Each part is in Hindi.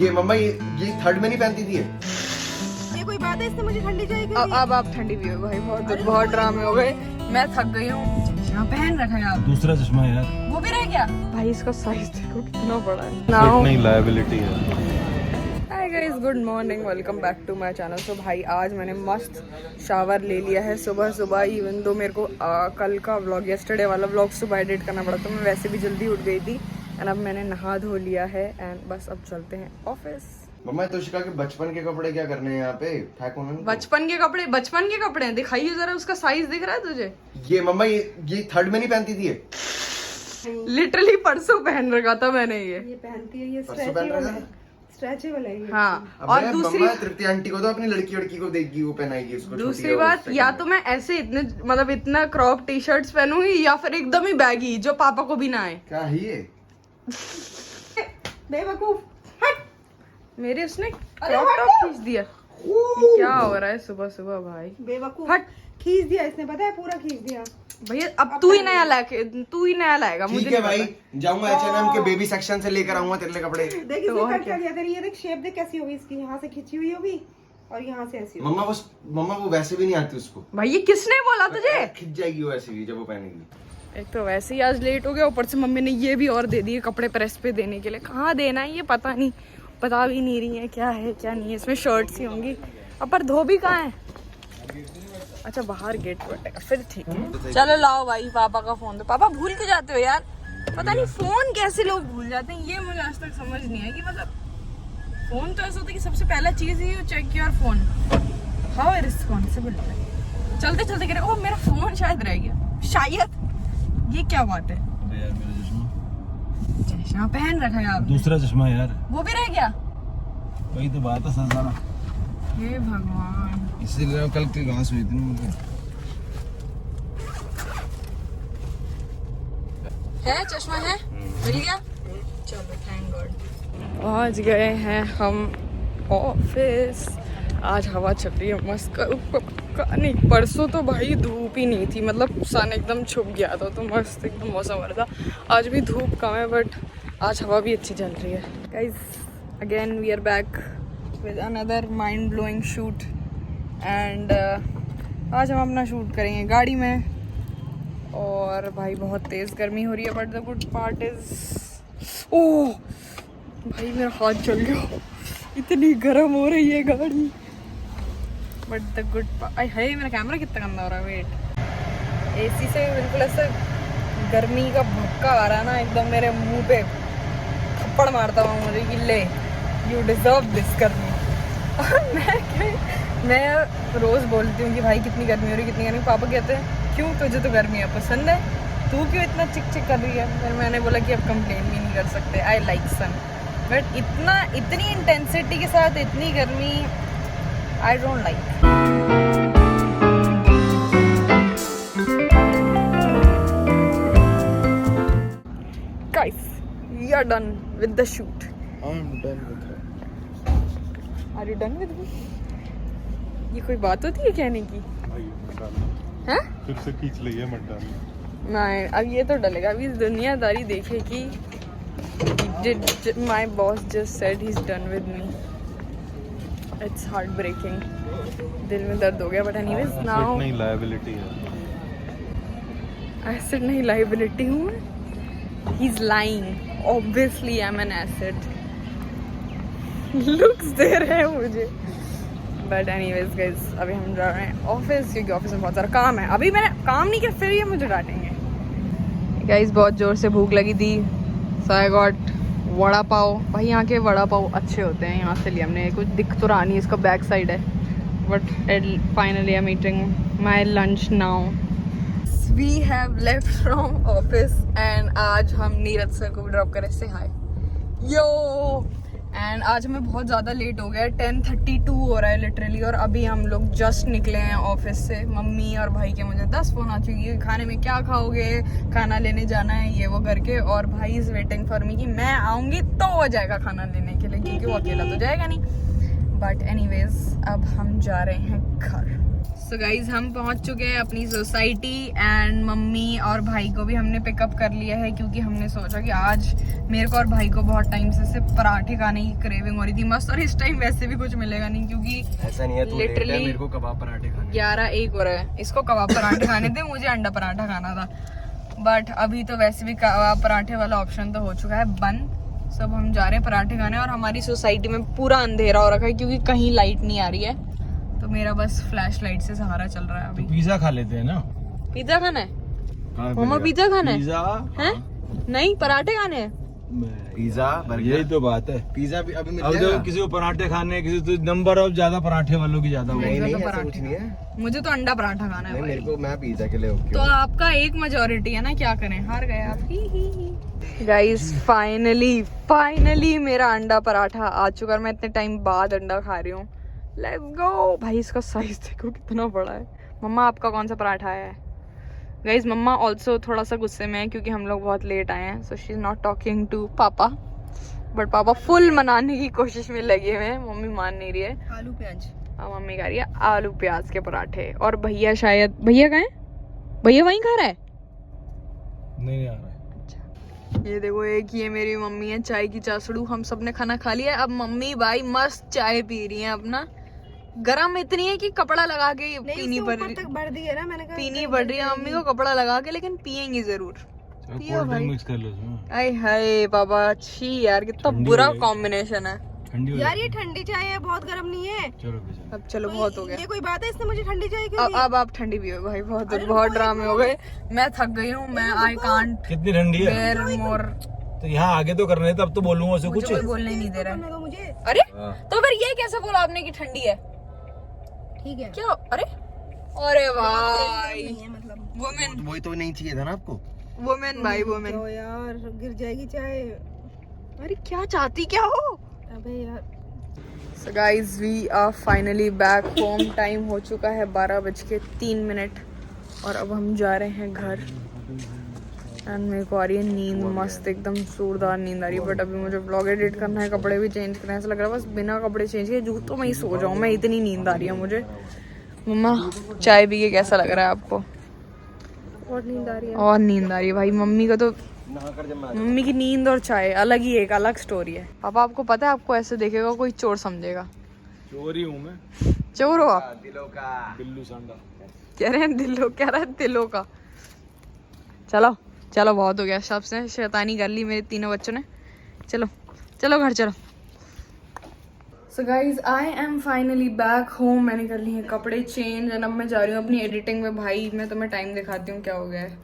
ये मम्मा ये थर्ड में नहीं पहनती थी ये कोई बात है इससे मुझे ठंडी चाहिए? अब आप ठंडी भी हो भाई, बहुत ड्रामे हो गए, मैं थक गई हूँ। चश्मा पहन रखा है आप, दूसरा चश्मा यार, वो भी रह गया भाई। इसका साइज देखो कितना बड़ा है। फिट नहीं, लायबिलिटी है। Hi guys, good morning, welcome back to my channel. So भाई आज मैंने मस्त शावर ले लिया है सुबह सुबह। इवन दो मेरे को कल का व्लॉग, यस्टरडे वाला व्लॉग सुबह एडिट करना पड़ा, तो मैं वैसे भी जल्दी उठ गई थी। एंड अब मैंने नहा धो लिया है एंड बस अब चलते हैं ऑफिस। मम्मा तोशिका के बचपन के कपड़े क्या करने हैं यहाँ पे? फेंको ना। बचपन के कपड़े हैं, दिखाइए जरा, उसका साइज दिख रहा है तुझे? ये मम्मा ये थर्ड में नहीं पहनती थी लिटरली परसों पहन रखा था मैंने ये पहनती है, ये परसों पहन रखा था? स्ट्रेचेबल है ये। हाँ। अबे और दूसरी मम्मा तृप्ति आंटी को तो अपनी लड़की को देगी, वो पहनाएगी उसको। दूसरी बात, या तो मैं ऐसे इतने मतलब इतना क्रॉप टी शर्ट्स पहनूंगी या फिर एकदम ही बैगी जो पापा को भी ना आए। क्या है ये? बेवकूफ, हट। मेरे उसने क्रॉप टॉप खींच दिया। ये क्या हो रहा है सुबह सुबह भाई? बेवकूफ, हट। खींच दिया इसने, पता है, पूरा खींच दिया। भैया अब तू ही नया लाएगा, मुझे ठीक है नहीं भाई, पता। जाऊंगा H&M के बेबी सेक्शन से लेकर आऊंगा तेरे लिए कपड़े। देख इसने कर क्या दिया तेरी, ये देख शेप देख कैसी होगी इसकी, यहाँ से खिंची हुई होगी और यहाँ से ऐसी होगी। मम्मा वो वैसे भी नहीं आती उसको। भाई ये किसने बोला तुझे? खिंच जाएगी वो ऐसे भी जब वो पहनेगी। एक तो वैसे ही आज लेट हो गया, ऊपर से मम्मी ने ये भी और दे दिए कपड़े प्रेस पे देने के लिए। कहाँ देना है ये पता नहीं, बता भी नहीं रही है क्या है क्या नहीं है। इसमें शर्ट्स ही होंगी, अब पर धोबी कहाँ है? अच्छा बाहर गेट पर, फिर ठीक है। चलो लाओ भाई पापा का फोन दो। पापा भूल के जाते हो यार, पता नहीं फोन कैसे लोग भूल जाते हैं, ये मुझे आज तक समझ नहीं है। कि मतलब फोन तो ऐसा होता है कि सबसे पहला चीज ही check your phone, how responsible. चलते चलते कह रहे ओ मेरा फोन शायद रह गया, शायद। ये क्या बात है? यार मेरा चश्मा, चश्मा पहन रखा है आप, दूसरा चश्मा यार, वो भी रह गया। वही तो बात है संसारा। हे भगवान, इसीलिए कल की घास हुई थी मुझे। है चश्मा है, मिल गया, चलो थैंक गॉड। पहुंच गए हैं हम ऑफिस। आज हवा चल रही है मस्त। नहीं परसों तो भाई धूप ही नहीं थी, मतलब सन एकदम छुप गया था, तो मस्त एकदम मौसम हो रहा था। आज भी धूप कम है बट आज हवा भी अच्छी चल रही है। Guys again we are back with another mind blowing shoot and आज हम अपना शूट करेंगे गाड़ी में। और भाई बहुत तेज़ गर्मी हो रही है but the good part is, oh भाई मेरा हाथ जल गया, इतनी गर्म हो रही है गाड़ी। बट द गुड पार्ट है, मेरा कैमरा कितना गंदा हो रहा है, वेट। एसी से बिल्कुल ऐसा गर्मी का भक्का आ रहा है ना, एकदम मेरे मुंह पे थप्पड़ मारता हुआ मुझे कि ले यू डिजर्व दिस गर्मी। मैं रोज़ बोलती हूँ कि भाई कितनी गर्मी हो रही, कितनी गर्मी। पापा कहते हैं क्यों, तुझे तो गर्मियाँ पसंद है, तू क्यों इतना चिक चिक कर रही है? फिर मैंने बोला कि अब कंप्लेन भी नहीं कर सकते, आई लाइक सन, बट इतनी इंटेंसिटी के साथ इतनी गर्मी I don't like. Guys we are done with the shoot. Are you done with me? ये कोई बात होती है कहने की? हैं? फिर से खींच लिया मत डाल। नहीं अब ये तो डलेगा, अभी दुनियादारी देखे कि my boss just said he's done with me. It's heartbreaking. दिल में दर्द हो गया but anyways now नहीं, लायबिलिटी है। एसिड नहीं लाइबिलिटी हूँ। He's lying. Obviously I'm an asset. Looks दे रहे हैं मुझे। But anyways guys अभी हम जा रहे हैं ऑफिस, क्योंकि ऑफिस में बहुत सारा काम है। अभी मैंने काम नहीं किया फिर ये मुझे डांटेंगे। गाइस बहुत जोर से भूख लगी थी, so I got vada pav. भाई यहाँ के वड़ा पाव अच्छे होते हैं, यहाँ से लिए हमने। कुछ दिख तो रहा नहीं, इसका बैक साइड है, but finally I am eating my lunch now. We have left from office and आज हम नीरज सर को ड्रॉप करें से हाय यो। एंड आज हमें बहुत ज़्यादा लेट हो गया है, 10:32 हो रहा है लिटरली, और अभी हम लोग जस्ट निकले हैं ऑफिस से। मम्मी और भाई के मुझे 10 फ़ोन आ चुकी है, खाने में क्या खाओगे, खाना लेने जाना है, ये वो करके। और भाई इज़ वेटिंग फॉर मी कि मैं आऊँगी तो हो जाएगा खाना लेने के लिए, क्योंकि वो अकेला तो जाएगा नहीं। बट एनीवेज अब हम जा रहे हैं घर। सो गाइज हम पहुंच चुके हैं अपनी सोसाइटी एंड मम्मी और भाई को भी हमने पिकअप कर लिया है क्योंकि हमने सोचा कि आज मेरे को और भाई को बहुत टाइम से सिर्फ पराठे खाने की क्रेविंग हो रही थी मस्त। और इस टाइम वैसे भी कुछ मिलेगा नहीं क्योंकि ऐसा नहीं है, तू लेट है, Literally मेरे को कबाब पराठे खाने 11-1 हो रहा है। इसको कबाब पराठे खाने थे, मुझे अंडा पराठा खाना था। बट अभी तो वैसे भी कबाब पराठे वाला ऑप्शन तो हो चुका है बंद। सब हम जा रहे हैं पराठे खाने और हमारी सोसाइटी में पूरा अंधेरा हो रखा है क्योंकि कहीं लाइट नहीं आ रही है, तो मेरा बस फ्लैश लाइट से सहारा चल रहा है अभी। पिज्जा खा लेते हैं ना। पिज्जा खाना है मम्मा? पिज्जा खाना है? पिज्जा हैं? नहीं, पराठे खाने हैं। पिज्जा यही तो बात है। पिज्जा भी अभी मिल अब जाएगा। देखो किसी को पराठे खाने, किसी तो नंबर ऑफ ज्यादा पराठे वालों की ज्यादा नहीं होगी। नहीं, तो ऐसा पराठे कुछ नहीं है। मुझे तो अंडा पराठा खाना है नहीं, भाई। मेरे को, मैं पिज्जा के लिए ओके तो हूँ। आपका एक मेजोरिटी है ना, क्या करें, हार गए आप। गाइस फाइनली मेरा अंडा पराठा आ चुका है। मैं इतने टाइम बाद अंडा खा रही हूँ। Let's go. भाई इसका साइज देखो कितना बड़ा है। मम्मा आपका कौन सा पराठा आया है? गाइस मम्मा ऑल्सो थोड़ा सा गुस्से में है क्योंकि हम लोग बहुत लेट आए हैं, so she is not talking to papa, but papa full मनाने की कोशिश में लगे हुए हैं। मम्मी मान नहीं रही है। आलू प्याज। हाँ मम्मी खा रही है आलू प्याज के पराठे। और भैया शायद, भैया कहाँ है? भैया वहीं खा रहा है। नहीं आ रहा है। ये देखो, एक ये मेरी मम्मी है चाय की चासड़ू। हम सब ने खाना खा लिया है। अब मम्मी भाई मस्त चाय पी रही हैं अपना। गरम इतनी है कि कपड़ा लगा के पीनी पड़ रही, तक बढ़ दी है ना, मैंने कहा पीनी पड़ रही है मम्मी को कपड़ा लगा के, लेकिन पियेंगी जरूर। पियो कोल्ड भाई। ड्रिंक मिक्स कर लो उसमें। आय हाय बाबा, छी यार कितना ठंडी बुरा हो गई। कॉम्बिनेशन है। ठंडी हो यार जाएगी। ये ठंडी चाय है, बहुत गर्म नहीं है। चलो बेचारा। अब चलो बहुत हो गया। ये कोई बात है, इसने मुझे ठंडी चाय क्यों दी? अब आप ठंडी पियो भाई। बहुत ड्रामे हो गए। मैं थक गई हूँ। मैं आई कांट कितनी ठंडी है? बेयर मोर। तो यहाँ आगे तो करने तब तो बोलूंगा उसे मुझे कुछ। कोई बोलने ही नहीं दे रहा है। करने दो मुझे। अरे हाँ। तो फिर ये कैसे बोला आपने कि ठंडी है? ठीक है। क्या? अरे अरे भाई, नहीं है मतलब। वुमेन वही तो नहीं चाहिए था ना आपको। वुमेन भाई वुमेन। तो यार गिर जाएगी चाय। अरे क्या चाहती क्या हो? अबे यार। So guys, we are finally back home. Time हो चुका है 12:03 और अब हम जा रहे हैं घर। एंड मेरे को आ रही है नींद मस्त, एकदम जोरदार नींद आ रही है। बट अभी मुझे ब्लॉग एडिट करना है, कपड़े भी चेंज करना है। ऐसा लग रहा है बस बिना कपड़े चेंज किए जूतों में ही सो जाऊँ मैं, इतनी नींद आ रही है मुझे। मम्मा चाय पी के कैसा लग रहा है आपको? बहुत नींद आ रही है। और नींद आ रही है भाई। मम्मी का तो, नहाकर जब मैं मम्मी की नींद और चाय अलग ही, एक अलग स्टोरी है। पापा आपको पता है, आपको ऐसे देखेगा कोई चोर समझेगा। चोर ही हूँ मैं। चोर हो आप? दिलों का बिल्लू सांडा। कह रहे हैं दिलों का। चलो चलो बहुत हो गया, सबसे शैतानी कर ली मेरे तीनों बच्चों ने। चलो चलो घर चलो। So guys I am finally back home. मैंने कर ली है कपड़े चेंज एंड अब मैं जा रही हूँ अपनी एडिटिंग में। भाई मैं तुम्हें टाइम दिखाती हूँ क्या हो गया है।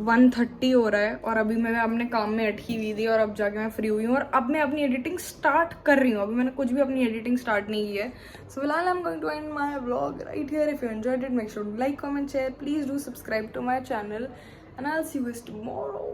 1:30 हो रहा है और अभी मैं अपने काम में अटकी हुई थी और अब जाके मैं फ्री हुई हूँ और अब मैं अपनी एडिटिंग स्टार्ट कर रही हूँ। अभी मैंने कुछ भी अपनी एडिटिंग स्टार्ट नहीं की है। सो फिलहाल I am going to end my vlog right here. If you enjoyed it make sure to like, comment, share, please do subscribe to my channel and I will see you guys tomorrow.